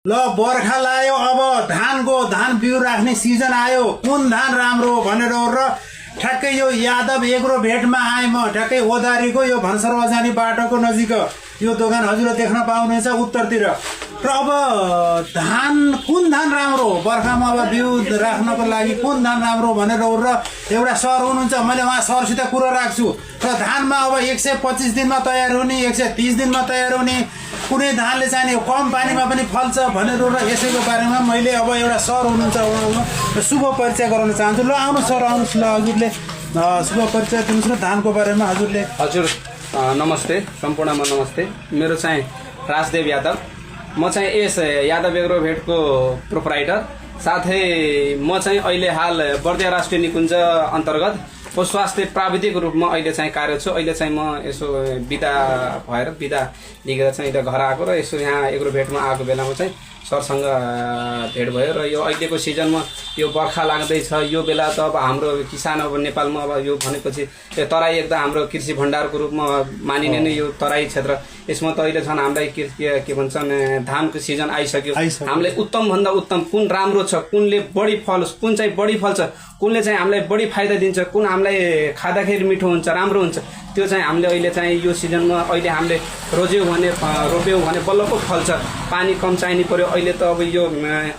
ल बर्खा लायो, अब धान बिउ राख्ने सिजन आयो। कुन धान राम्रो भनेर र ठ्याक्कै यो यादव एग्रो भेटमा आए म। ठ्याक्कै ओदारीको यो भन्सरवा जाने बाटोको नजिक यो दोकान हजुरले देख्न पाउनेछ उत्तरतिर। र अब कुन धान राम्रो बर्खामा अब बिउ राख्नको लागि कुन धान राम्रो भनेर र एउटा सर हुनुहुन्छ, मैले उहाँ सरसित कुरा राख्छु। र धानमा अब 125 दिनमा तयार हुने, 130 दिनमा तयार हुने, कुनै धानले चाहिँ कम पानीमा पनि फल्छ भनेर र यसैको बारेमा मैले अब एउटा सर हुनुहुन्छ उहाँको शुभ परिचय गराउन चाहन्छु। ल आउनु सर, आउनुहोस्। ल हजुरले शुभ परिचय दिनुहोस् न धानको बारेमा हजुरले। हजुर नमस्ते, सम्पूर्णमा नमस्ते। मेरो चाहिँ राजदेव यादव, म चाहिँ यस यादव एग्रो भेटको प्रोपराइटर। साथै म चाहिँ अहिले हाल बर्दिया राष्ट्रिय निकुञ्ज अन्तर्गत स्वास्थ्य प्राविधिक रूपमा अहिले चाहिँ कार्यरत छु। अहिले चाहिँ म यसो बिदा लिएर चाहिँ घर आएको र यसो यहाँ एग्रो भेटमा आएको बेलामा चाहिँ सरसँग भेट भयो। र यो अहिलेको सिजनमा यो बर्खा लाग्दैछ, यो बेला त अब हाम्रो किसान अब नेपालमा अब यो भनेपछि तराई एकदम हाम्रो कृषि भण्डारको रूपमा मानिने नै यो तराई क्षेत्र। यसमा त अहिले झन् हामीलाई के भन्छन् धानको सिजन आइसक्यो। हामीलाई उत्तम भन्दा उत्तम कुन राम्रो छ, कुनले बढी फलोस्, कुन चाहिँ बढी फल्छ, कुनले चाहिँ हामीलाई बढी फाइदा दिन्छ, कुन हामीलाई खाँदाखेरि मिठो हुन्छ, राम्रो हुन्छ, त्यो चाहिँ हामीले अहिले चाहिँ यो सिजनमा अहिले हामीले रोप्यौँ भने बल्ल पो फल्छ। पानी कम चाहिने पर्यो। अहिले त अब यो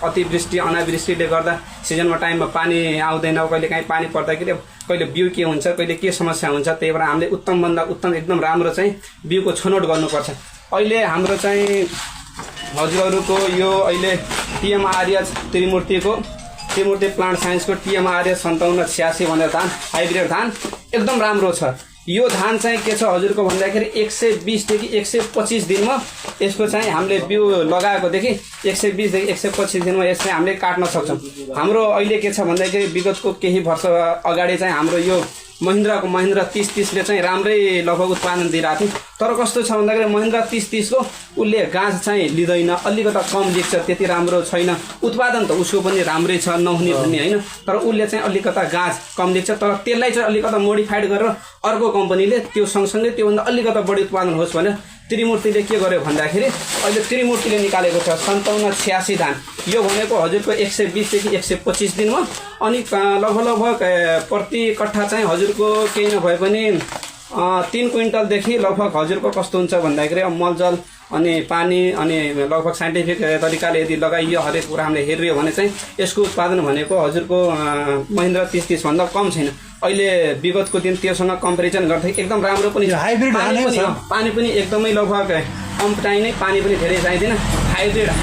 अतिवृष्टि अनावृष्टिले गर्दा सिजनमा टाइममा पानी आउँदैन। कहिले काहीँ पानी पर्दाखेरि कहिले बिउ के हुन्छ, कहिले के समस्या हुन्छ। त्यही भएर हामीले उत्तम भन्दा उत्तम एकदम राम्रो चाहिँ बिउको छनौट गर्नुपर्छ। अहिले हाम्रो चाहिँ हजुरहरूको यो अहिले TMRS त्रिमूर्ति प्लान्ट साइन्सको TMRS 5786 भनेर धान हाइब्रिड धान एकदम राम्रो छ। यो धान चाहिँ के छ हजुरको भन्दाखेरि 120 देखि 125 दिनमा यसको चाहिँ हामीले बिउ लगाएकोदेखि 120 देखि 125 दिनमा यसलाई हामीले काट्न सक्छौँ। हाम्रो अहिले के छ भन्दाखेरि विगतको केही वर्ष अगाडि चाहिँ हाम्रो यो महिन्द्रा 30 ले चाहिँ राम्रै लगभग उत्पादन दिइरहेको थियो। तर कस्तो छ भन्दाखेरि महिन्द्रा 30 को उसले गाँस चाहिँ लिँदैन, अलिकता कम देख्छ, त्यति राम्रो छैन। उत्पादन त उसको पनि राम्रै छ, नहुने भन्ने होइन, तर उसले चाहिँ अलिकता गाँस कम देख्छ। तर त्यसलाई चाहिँ अलिकता मोडिफाइड गरेर अर्को कम्पनीले त्यो सँगसँगै त्योभन्दा अलिकता बढी उत्पादन होस् भनेर त्रिमूर्तिले के गर्यो भन्दाखेरि अहिले त्रिमूर्तिले निकालेको छ 5786 धान। यो भनेको हजुरको 120 देखि 125 दिनमा अनि लगभग प्रति कट्ठा चाहिँ हजुरको केही नभए पनि 3 क्विन्टलदेखि लगभग हजुरको कस्तो हुन्छ भन्दाखेरि मलजल अनि पानी अनि लगभग साइन्टिफिक तरिकाले यदि लगाइयो हरेक कुरा हामीले हेरियो भने चाहिँ यसको उत्पादन भनेको हजुरको महिन्द्रा 30 भन्दा कम छैन। अहिले विगतको दिन त्योसँग कम्पेरिजन गर्दै एकदम राम्रो पनि हाइब्रिड पानी पनि एकदमै लगभग कम चाहिने, पानी पनि धेरै चाहिँदैन। हाइब्रिड